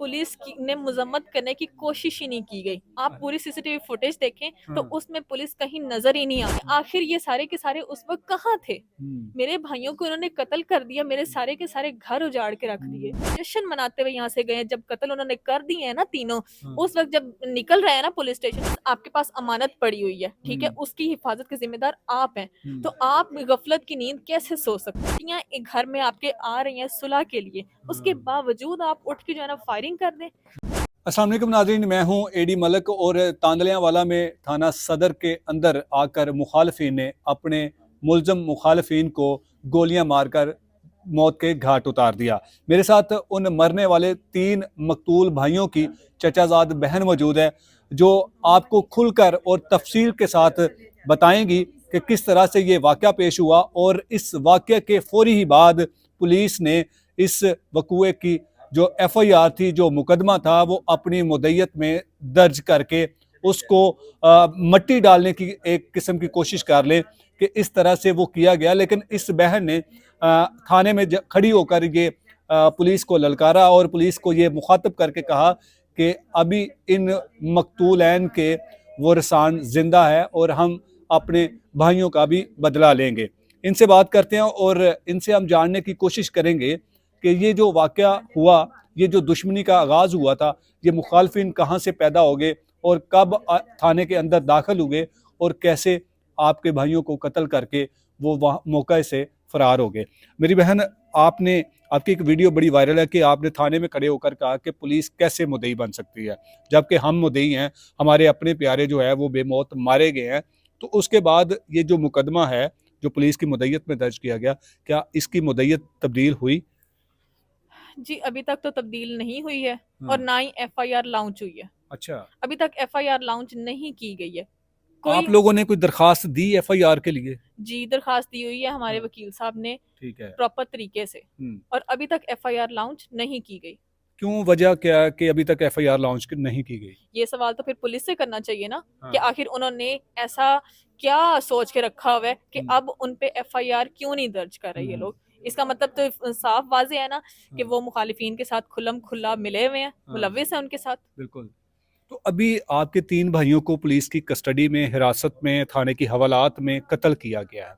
Police की ने मजम्मत करने की कोशिश ही नहीं की गई। आप पूरी सीसीटीवी फुटेज देखें तो उसमें पुलिस कहीं नजर ही नहीं आ रही। आखिर ये सारे के सारे उस वक्त कहाँ थे? मेरे भाइयों को उन्होंने कत्ल कर दिया, मेरे सारे के सारे घर उजाड़ के रख दिए। जश्न मनाते हुए यहाँ से गए, जब कत्ल उन्होंने कर दिए हैं ना तीनों, उस वक्त जब निकल रहे हैं ना पुलिस स्टेशन, आपके पास अमानत पड़ी हुई है, ठीक है, उसकी हिफाजत के जिम्मेदार आप हैं। तो आप गफलत की नींद कैसे सो सकते हैं? एक घर में आपके आ रही हैं सुलह के लिए, उसके बावजूद आप उठ के जो है ना फायरिंग कर दें। अस्सलाम वालेकुम नाज़रीन, मैं हूं एडी मलक और तांदलियांवाला में थाना सदर के अंदर आकर मुखालफिन ने अपने मुलजम मुखालफिन को गोलियां मारकर मौत के घाट उतार दिया। मेरे साथ उन मरने वाले 3 मकतूल भाइयों की चचाजाद बहन मौजूद है, जो आपको खुलकर और तफसील के साथ बताएंगी कि किस तरह से ये वाक़या पेश हुआ और इस वाक़े के फौरी ही बाद पुलिस ने इस वक़ूए की जो FIR थी, जो मुकदमा था, वो अपनी मुद्दत में दर्ज करके उसको मट्टी डालने की एक किस्म की कोशिश कर ले कि इस तरह से वो किया गया। लेकिन इस बहन ने थाने में खड़ी होकर ये पुलिस को ललकारा और पुलिस को ये मुखातब करके कहा कि अभी इन मकतूलैन के वारिसान जिंदा है और हम अपने भाइयों का भी बदला लेंगे। इनसे बात करते हैं और इनसे हम जानने की कोशिश करेंगे कि ये जो वाक़या हुआ, ये जो दुश्मनी का आगाज़ हुआ था, ये मुखालफिन कहाँ से पैदा हो गए और कब थाने के अंदर दाखिल हुए और कैसे आपके भाइयों को कत्ल करके वो वहाँ मौके से फ़रार हो गए। मेरी बहन, आपकी एक वीडियो बड़ी वायरल है कि आपने थाने में खड़े होकर कहा कि पुलिस कैसे मुद्दई बन सकती है, जबकि हम मुद्दई हैं, हमारे अपने प्यारे जो है वो बेमौत मारे गए हैं। तो उसके बाद ये जो मुकदमा है, जो पुलिस की मुद्दत में दर्ज किया गया, क्या इसकी मुद्दत तब्दील हुई? जी, अभी तक तो तब्दील नहीं हुई है और ना ही FIR लॉन्च हुई है। अच्छा, अभी तक FIR लॉन्च नहीं की गई है। आप कोई लोगों ने कोई दरखास्त दी FIR के लिए? जी दरखास्त दी हुई है हमारे वकील साहब ने, ठीक है। प्रॉपर तरीके से, और अभी तक FIR लॉन्च नहीं की गई। क्यों, वजह क्या है कि अभी तक FIR लॉन्च नहीं की गई? ये सवाल तो फिर पुलिस से करना चाहिए ना, कि आखिर उन्होंने ऐसा क्या सोच के रखा हुआ है कि अब उन पे FIR क्यों नहीं दर्ज कर रहे ये लोग। इसका मतलब तो साफ वाजे है ना कि वो मुखालिफिन के साथ खुल्लम खुल्ला मिले हुए हैं, मुलविस है उनके साथ। बिल्कुल। तो अभी आपके 3 भाइयों को पुलिस की कस्टडी में, हिरासत में, थाने की हवालात में कत्ल किया गया है।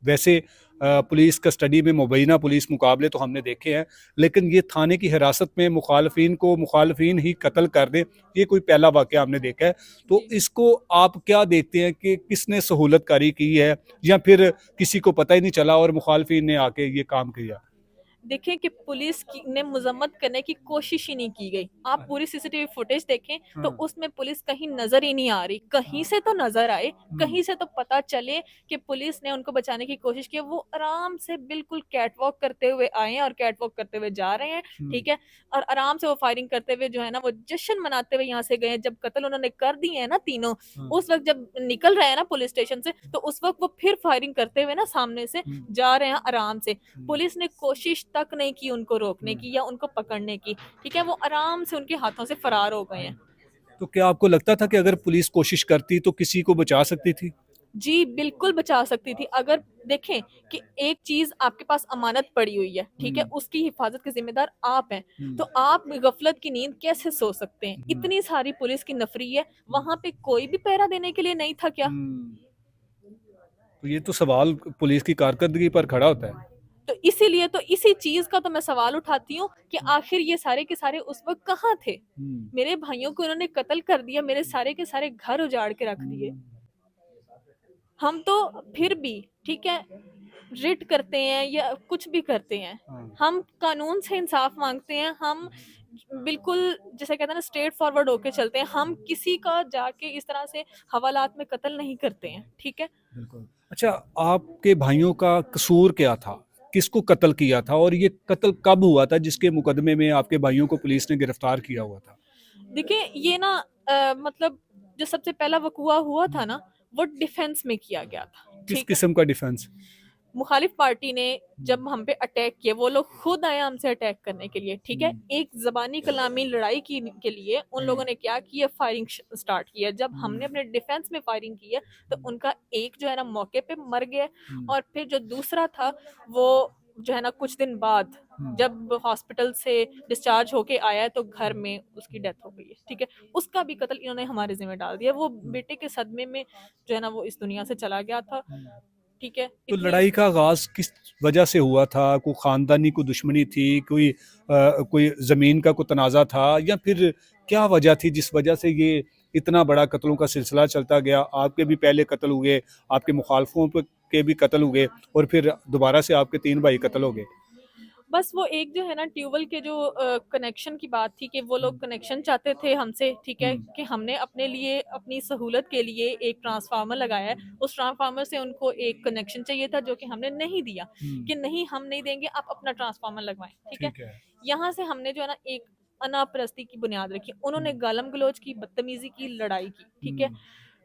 वैसे पुलिस कस्टडी में मुबैना पुलिस मुकाबले तो हमने देखे हैं, लेकिन ये थाने की हिरासत में मुखालफिन को मुखालफिन ही कत्ल कर दें, ये कोई पहला वाक़या हमने देखा है। तो इसको आप क्या देखते हैं कि किसने सहूलतकारी की है, या फिर किसी को पता ही नहीं चला और मुखालफिन ने आके ये काम किया? देखें कि पुलिस ने मजम्मत करने की कोशिश ही नहीं की गई। आप पूरी सीसीटीवी फुटेज देखें तो उसमें पुलिस कहीं नजर ही नहीं आ रही। कहीं से तो नजर आए, कहीं से तो पता चले कि पुलिस ने उनको बचाने की कोशिश की। वो आराम से बिल्कुल कैटवॉक करते हुए आए हैं और कैटवॉक करते हुए जा रहे हैं, ठीक है, और आराम से वो फायरिंग करते हुए जो है ना वो जश्न मनाते हुए यहाँ से गए। जब कत्ल उन्होंने कर दिए हैं ना तीनों, उस वक्त जब निकल रहे हैं ना पुलिस स्टेशन से, तो उस वक्त वो फिर फायरिंग करते हुए ना सामने से जा रहे हैं आराम से। पुलिस ने कोशिश तक नहीं की उनको रोकने की या उनको पकड़ने की, ठीक है, वो आराम से उनके हाथों से फरार हो गए हैं। तो क्या आपको लगता था कि अगर पुलिस कोशिश करती तो किसी को बचा सकती थी? जी बिल्कुल बचा सकती थी। अगर देखें कि एक चीज आपके पास अमानत पड़ी हुई है, ठीक है, उसकी हिफाजत के जिम्मेदार आप हैं, तो आप गफलत की नींद कैसे सो सकते हैं? इतनी सारी पुलिस की नफरी है, वहां पे कोई भी पहरा देने के लिए नहीं था क्या? तो ये तो सवाल पुलिस की कारकर्दगी पर खड़ा होता है। तो इसीलिए तो इसी चीज का तो मैं सवाल उठाती हूँ कि आखिर ये सारे के सारे उस वक्त कहाँ थे? मेरे भाइयों को उन्होंने कत्ल कर दिया, मेरे सारे के सारे घर उजाड़ के रख दिए। हम तो फिर भी ठीक है, रिट करते हैं या कुछ भी करते हैं, हम कानून से इंसाफ मांगते हैं। हम बिल्कुल जैसे कहते हैं ना स्ट्रेट फॉरवर्ड होके चलते हैं। हम किसी का जाके इस तरह से हवालात में कत्ल नहीं करते हैं, ठीक है। बिल्कुल। अच्छा, आपके भाइयों का कसूर क्या था? किसको कत्ल किया था और ये कत्ल कब हुआ था जिसके मुकदमे में आपके भाइयों को पुलिस ने गिरफ्तार किया हुआ था? देखिए ये ना मतलब जो सबसे पहला वकुआ हुआ था ना, वो डिफेंस में किया गया था, किस ठीक है। किस्म का डिफेंस? मुखालिफ पार्टी ने जब हम पे अटैक किया, वो लोग खुद आए हमसे अटैक करने के लिए, ठीक है। एक जबानी कलामी लड़ाई की के लिए उन लोगों ने क्या किया, फायरिंग स्टार्ट किया। जब हमने अपने डिफेंस में फायरिंग की है तो उनका एक जो है ना मौके पे मर गया, और फिर जो दूसरा था वो जो है ना कुछ दिन बाद जब हॉस्पिटल से डिस्चार्ज होके आया है तो घर में उसकी डेथ हो गई है, ठीक है। उसका भी कत्ल इन्होंने हमारे जिम्मे डाल दिया। वो बेटे के सदमे में जो है ना वो इस दुनिया से चला गया था, ठीक है। तो इतनी लड़ाई का आगाज किस वजह से हुआ था? कोई खानदानी कोई दुश्मनी थी, कोई जमीन का कोई तनाज़ा था, या फिर क्या वजह थी जिस वजह से ये इतना बड़ा कत्लों का सिलसिला चलता गया? आपके भी पहले कत्ल हुए, आपके मुखालफों के भी कत्ल हुए, और फिर दोबारा से आपके 3 भाई कत्ल हो गए। बस वो एक जो है ना ट्यूबवेल के जो कनेक्शन की बात थी कि वो लोग कनेक्शन चाहते थे हमसे, ठीक है, कि हमने अपने लिए अपनी सहूलत के लिए एक ट्रांसफार्मर लगाया है। उस ट्रांसफार्मर से उनको एक कनेक्शन चाहिए था जो कि हमने नहीं दिया, कि नहीं हम नहीं देंगे, आप अपना ट्रांसफार्मर लगवाएं, ठीक है। ठीक है। यहाँ से हमने जो है ना एक अनापरस्ती की बुनियाद रखी, उन्होंने गालम गलोच की, बदतमीजी की, लड़ाई की, ठीक है।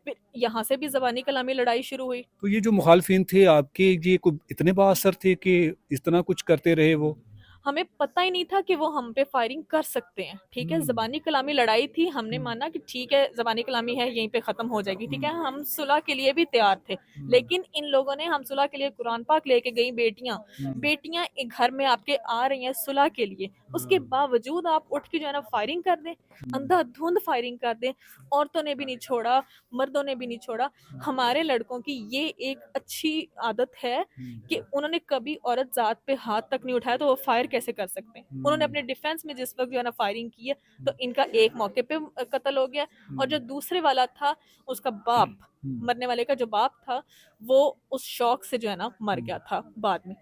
फिर यहाँ से भी जबानी कलामी लड़ाई शुरू हुई। तो ये जो मुखालफिन थे आपके, ये कोई इतने बाअसर थे कि इस तरह कुछ करते रहे वो? हमें पता ही नहीं था कि वो हम पे फायरिंग कर सकते हैं, ठीक है। जबानी कलामी लड़ाई थी, हमने माना कि ठीक है जबानी कलामी है, यहीं पे खत्म हो जाएगी, ठीक है। हम सुलह के लिए भी तैयार थे, लेकिन इन लोगों ने, हम सुलह के लिए कुरान पाक लेके गई बेटियां, बेटियां एक घर में आपके आ रही हैं सुलह के लिए, उसके बावजूद आप उठ के जो है ना फायरिंग कर दें, अंधाधुंध फायरिंग कर दें। औरतों ने भी नहीं छोड़ा, मर्दों ने भी नहीं छोड़ा। हमारे लड़कों की ये एक अच्छी आदत है कि उन्होंने कभी औरत जात पे हाथ तक नहीं उठाया, तो वो फायर कैसे कर सकते हैं। उन्होंने अपने डिफेंस में जिस वक्त जो है ना फायरिंग की है, तो इनका एक मौके पे कत्ल हो गया, और जो दूसरे वाला था उसका बाप, मरने वाले का जो बाप था, वो उस शौक से जो है ना मर गया था बाद में।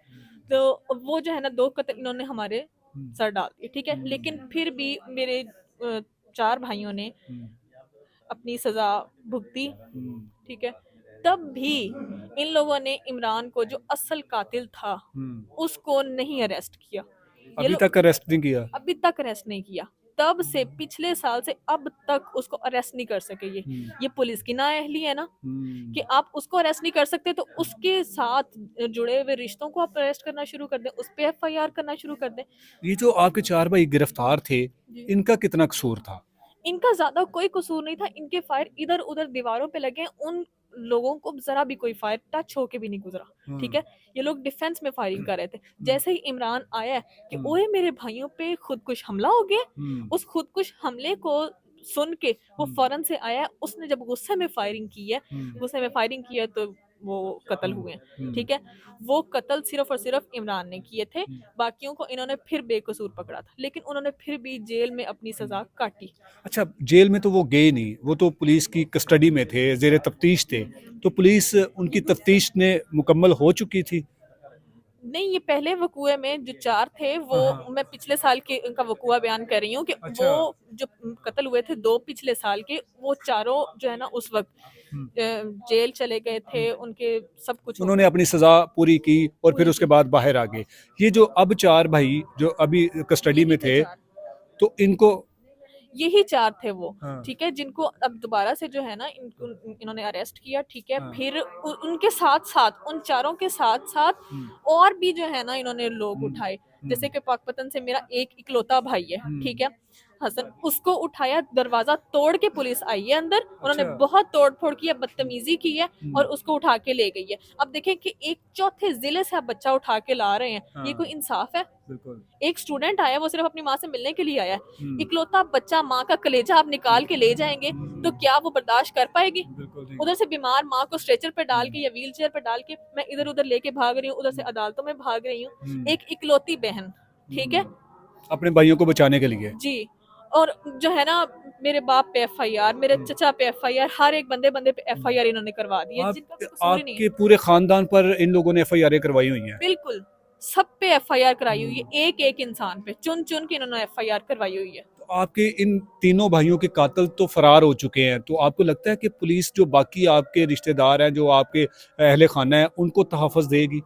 तो वो जो है ना 2 कत्ल इन्होंने हमारे सर डाल दिए, ठीक है। लेकिन फिर भी मेरे 4 भाइयों ने अपनी सजा भुगती, ठीक है। तब भी इन लोगों ने इमरान को, जो असल कातिल था, उसको नहीं अरेस्ट किया। ये अभी लोग तक अरेस्ट नहीं किया? अभी तक अरेस्ट नहीं किया। तब से पिछले साल से अब तक उसको अरेस्ट नहीं कर सके। ये पुलिस की नाअहली है ना, कि आप उसको अरेस्ट नहीं कर सकते तो उसके साथ जुड़े हुए रिश्तों को आप अरेस्ट करना शुरू कर दें, उस पर FIR करना शुरू कर दें। ये जो आपके 4 भाई गिरफ्तार थे, जी। इनका कितना कसूर था? इनका ज्यादा कोई कसूर नहीं था, इनके फायर इधर उधर दीवारों पे लगे, उन लोगों को जरा भी कोई फायर टच होके भी नहीं गुजरा, ठीक है। ये लोग डिफेंस में फायरिंग कर रहे थे। जैसे ही इमरान आया कि ओए मेरे भाइयों पे खुदकुश हमला हो गया, उस खुदकुश हमले को सुन के वो फौरन से आया। उसने जब गुस्से में फायरिंग की है, गुस्से में फायरिंग की है, तो वो कत्ल हुए हैं, ठीक है। वो कत्ल सिर्फ और सिर्फ इमरान ने किए थे, बाकियों को इन्होंने फिर बेकसूर पकड़ा था, लेकिन उन्होंने फिर भी जेल में अपनी सजा काटी। अच्छा, जेल में तो वो गए नहीं, वो तो पुलिस की कस्टडी में थे, ज़ेरे तफ्तीश थे। तो पुलिस उनकी तफ्तीश ने मुकम्मल हो चुकी थी? नहीं, ये पहले वकूए में जो 4 थे, वो मैं पिछले साल के उनका वकूआ बयान कर रही हूँ कि अच्छा। वो जो कत्ल हुए थे 2 पिछले साल के, वो चारों जो है ना उस वक्त जेल चले गए थे, उनके सब कुछ हो उन्होंने गया। अपनी सज़ा पूरी की और फिर पूरी उसके की। बाद बाहर आ गए। ये जो अब 4 भाई जो अभी कस्टडी यही में थे थे, 4, तो इनको यही 4 थे वो, हाँ, ठीक है, जिनको अब दोबारा से जो है ना इनको इन्होंने अरेस्ट किया, ठीक है। हाँ, फिर उनके साथ-साथ, उन चारों के साथ-साथ और भी जो है ना इन्होंने लोग उठाए। जैसे कि पाकपतन से मेरा एक इकलौता भाई है, ठीक है, हसन, उसको उठाया, दरवाजा तोड़ के पुलिस आई है अंदर, उन्होंने अच्छा। बहुत तोड़-फोड़ की है, बदतमीजी की है, और उसको उठा के ले गई है। अब देखें कि एक चौथे जिले से आप बच्चा उठा के ला रहे हैं, ये कोई इंसाफ है? बिल्कुल। एक स्टूडेंट आया, वो सिर्फ अपनी माँ से मिलने के लिए आया है, इकलौता बच्चा, माँ का कलेजा आप निकाल के ले जाएंगे तो क्या वो बर्दाश्त कर पाएगी? उधर से बीमार माँ को स्ट्रेचर पे डाल के या व्हील चेयर पे डाल के मैं इधर उधर लेके भाग रही हूँ, उधर से अदालतों में भाग रही हूँ, एक इकलौती बहन, ठीक है अपने भाइयों को बचाने के लिए। जी। और जो है ना मेरे बाप पे FIR, मेरे चचा पे FIR, हर एक बंदे बंदे पे FIR इन्होंने करवा दी है, आप जिनका कोई कसूर ही नहीं है। आपके पूरे खानदान पर इन लोगों ने एफआईआर करवाई हुई हैं? बिल्कुल, सब पे FIR कराई हुई है, एक एक इंसान पे चुन चुन के इन्होंने FIR करवाई हुई है। तो आपके इन तीनों भाइयों के कातिल तो फरार हो चुके हैं, तो आपको लगता है कि पुलिस जो बाकी आपके रिश्तेदार हैं, जो आपके अहले खाना है, उनको तहफ़्फ़ुज़ देगी?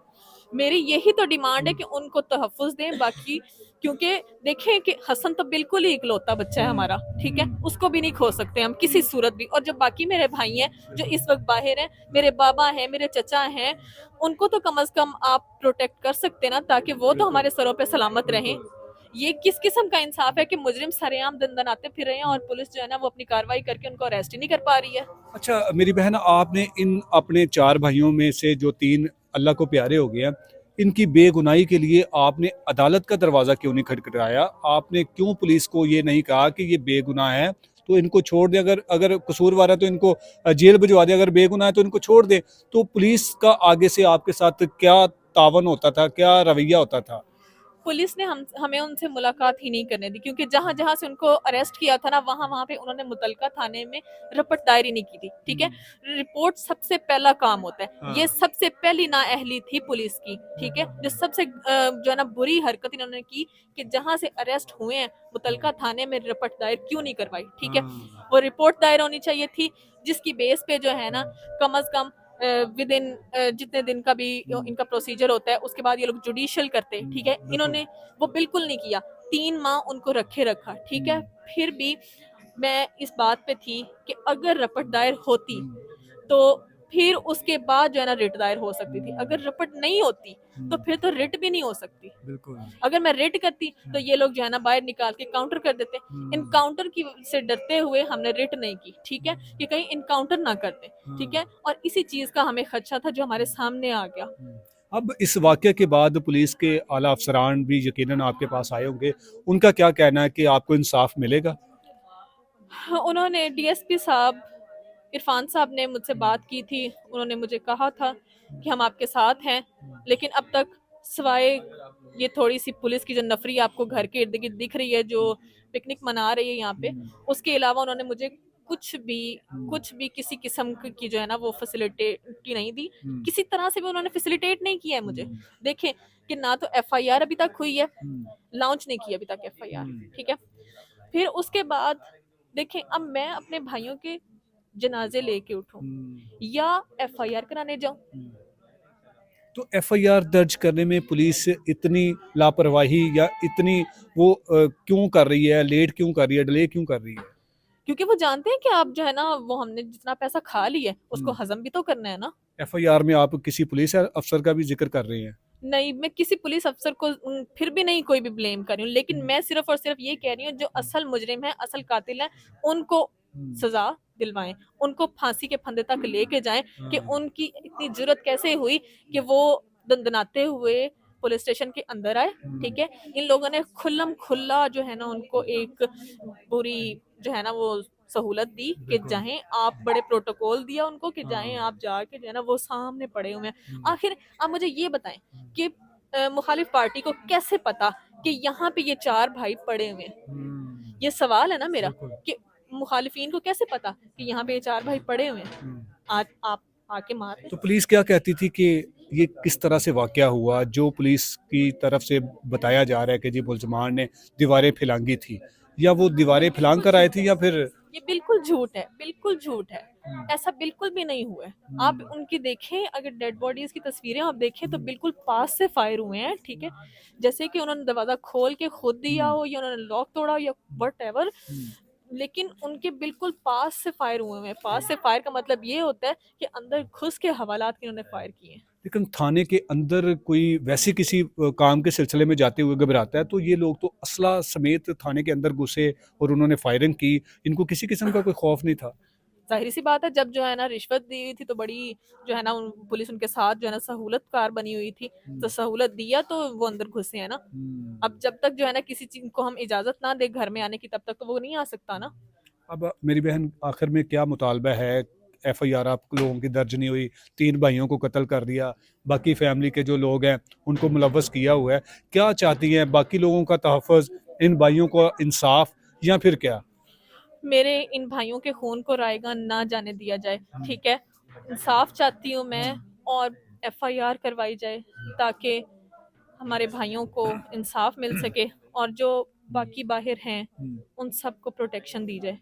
मेरी यही तो डिमांड है कि उनको तहफ़्फ़ुज़ दें। बाकी क्योंकि देखें कि हसन तो बिल्कुल ही इकलौता बच्चा है हमारा, ठीक है, उसको भी नहीं खो सकते हम किसी सूरत भी। और जो बाकी मेरे भाई हैं जो इस वक्त बाहर हैं, मेरे बाबा हैं, मेरे चचा हैं, उनको तो कम से कम आप प्रोटेक्ट कर सकते ना, ताकि वो तो हमारे सरों पे सलामत रहें। ये किस किस्म का इंसाफ है कि मुजरिम सरेआम दंदनाते फिर रहे हैं और पुलिस जो है ना वो अपनी कार्रवाई करके उनको अरेस्ट ही नहीं कर पा रही है। अच्छा मेरी बहन, आपने इन अपने 4 भाइयों में से जो 3 अल्लाह को प्यारे हो गए हैं, इनकी बेगुनाही के लिए आपने अदालत का दरवाज़ा क्यों नहीं खटखटाया? आपने क्यों पुलिस को ये नहीं कहा कि ये बेगुनाह है, तो इनको छोड़ दें, अगर अगर कसूरवार है तो इनको जेल भिजवा दें, अगर बेगुनाह है तो इनको छोड़ दें। तो पुलिस का आगे से आपके साथ क्या तावन होता था, क्या रवैया होता था? पुलिस ने हमें उनसे मुलाकात ही नहीं करने दी, क्योंकि जहां जहां से उनको अरेस्ट किया था ना, वहां वहां पे उन्होंने मुतलका थाने में रपट दायरी नहीं की थी। ठीक है, रिपोर्ट सबसे पहला काम होता है, हाँ। ये सबसे पहली नाअहली थी पुलिस की। ठीक है, जो सबसे जो है ना बुरी हरकत इन्होंने की कि जहां से अरेस्ट हुए हैं मुतलका थाने में रपट दायर क्यों नहीं करवाई। ठीक है, हाँ। वो रिपोर्ट दायर होनी चाहिए थी, जिसकी बेस पे जो है ना कम अज कम विद इन जितने दिन का भी इनका प्रोसीजर होता है उसके बाद ये लोग जुडिशियल करते हैं। ठीक है, इन्होंने वो बिल्कुल नहीं किया। 3 माह उनको रखे रखा। ठीक है, फिर भी मैं इस बात पे थी कि अगर रपट दायर होती तो फिर उसके बाद जो है ना रिट दायर हो सकती थी। अगर रपट नहीं होती तो फिर तो रिट भी नहीं हो सकती। बिल्कुल। अगर मैं रिट करती तो ये लोग जो है ना बाहर निकाल के काउंटर कर देते। इनकाउंटर की से डरते हुए हमने रिट नहीं की। ठीक है, कि कहीं इनकाउंटर ना करते। ठीक है, और इसी चीज का हमें खदशा था जो हमारे सामने आ गया। अब इस वाक़ये के बाद पुलिस के आला अफ़सरान भी यकीनन आपके पास आए होंगे। उनका क्या कहना है कि आपको इंसाफ़ मिलेगा? हाँ, उन्होंने डीएसपी साहब इरफान साहब ने मुझसे बात की थी। उन्होंने मुझे कहा था कि हम आपके साथ हैं, लेकिन अब तक सिवाय ये थोड़ी सी पुलिस की जो नफरी आपको घर के इर्द गिर्द दिख रही है, जो पिकनिक मना रही है यहाँ पे, उसके अलावा उन्होंने मुझे कुछ भी किसी किस्म की जो है ना वो फैसिलिटी नहीं दी। किसी तरह से भी उन्होंने फैसिलिटेट नहीं किया है मुझे। देखें कि ना तो एफआईआर अभी तक हुई है, लॉन्च नहीं की अभी तक एफआईआर। ठीक है, फिर उसके बाद देखें अब मैं अपने भाइयों के जनाजे लेके उठूं या एफआईआर कराने जाऊं। तो एफआईआर दर्ज करने में पुलिस इतनी लापरवाही या इतनी वो क्यों कर रही है, लेट क्यों कर रही है, डिले क्यों कर रही है? क्योंकि वो जानते हैं कि आप जो है ना वो हमने जितना पैसा खा लिया है उसको हजम भी तो करना है ना। एफआईआर में आप किसी पुलिस अफ़सर का भी ज़िक्र कर रहे हैं। नहीं, मैं किसी पुलिस अफसर को फिर भी नहीं कोई भी ब्लेम कर रही हूँ, लेकिन मैं सिर्फ और सिर्फ ये कह रही हूँ जो असल मुजरिम है, असल कातिल है, उनको सजा दिलवाएं, उनको फांसी के फंदे तक लेके जाएं कि उनकी इतनी जुर्रत कैसे हुई कि वो दंदनाते हुए पुलिस स्टेशन के अंदर आए। ठीक है, इन लोगों ने खुल्लम खुल्ला जो है ना उनको एक पूरी जो है ना वो सहूलत दी कि जाएं आप, बड़े प्रोटोकॉल दिया उनको कि जाएं आप जाके जो है ना वो सामने पड़े हुए हैं। आखिर आप मुझे ये बताएं कि मुखालिफ पार्टी को कैसे पता कि यहाँ पे ये 4 भाई पड़े हुए हैं? ये सवाल है ना मेरा कि मुखालिफिन को कैसे पता कि यहाँ पे ये 4 भाई पड़े हुए हैं? आज आप आके मार तो पुलिस क्या कहती थी कि ये किस तरह से वाक़या हुआ? जो पुलिस की तरफ से बताया जा रहा है कि जी मुलज़मान ने दीवारें फैलांगी थी, या वो दीवारें फैलांग कर आए थे या फिर ये बिल्कुल झूठ है, बिल्कुल झूठ है। ऐसा बिल्कुल भी नहीं हुआ है। आप उनकी देखें, अगर डेड बॉडीज की तस्वीरें आप देखें तो बिल्कुल पास से फायर हुए हैं। ठीक है, जैसे कि उन्होंने दरवाजा खोल के खुद दिया हो या उन्होंने लॉक तोड़ा या व्हाटएवर, लेकिन उनके बिल्कुल पास से फायर हुए हैं। पास से फायर का मतलब ये होता है कि अंदर घुस के हवालात के उन्होंने फायर किए हैं। लेकिन थाने के अंदर कोई वैसे किसी काम के सिलसिले में जाते हुए घबराता है, तो ये लोग तो असला समेत थाने के अंदर घुसे और उन्होंने फायरिंग की। इनको किसी किस्म का कोई खौफ नहीं था? जाहिर सी बात है, जब जो है ना रिश्वत दी हुई थी तो बड़ी जो है ना पुलिस उनके साथ जो है ना सहूलतकार बनी हुई थी, तो सहूलत दिया तो वो अंदर घुसे हैं ना। अब जब तक जो है ना किसी चीज को हम इजाजत ना दे घर में आने की, तब तक तो वो नहीं आ सकता ना। अब मेरी बहन, आखिर में क्या मुतालबा है? एफआईआर आप लोगों की दर्ज नहीं हुई, 3 भाइयों को कत्ल कर दिया, बाकी फैमिली के जो लोग हैं उनको मुलव्वस किया हुआ है। क्या चाहती हैं? बाकी लोगों का तहफ़्फ़ुज़, इन भाइयों को इंसाफ, या फिर क्या? मेरे इन भाइयों के खून को रायगा ना जाने दिया जाए। ठीक है, इंसाफ चाहती हूँ मैं, और एफआईआर करवाई जाए ताकि हमारे भाइयों को इंसाफ मिल सके और जो बाकी बाहर हैं उन सबको प्रोटेक्शन दी जाए।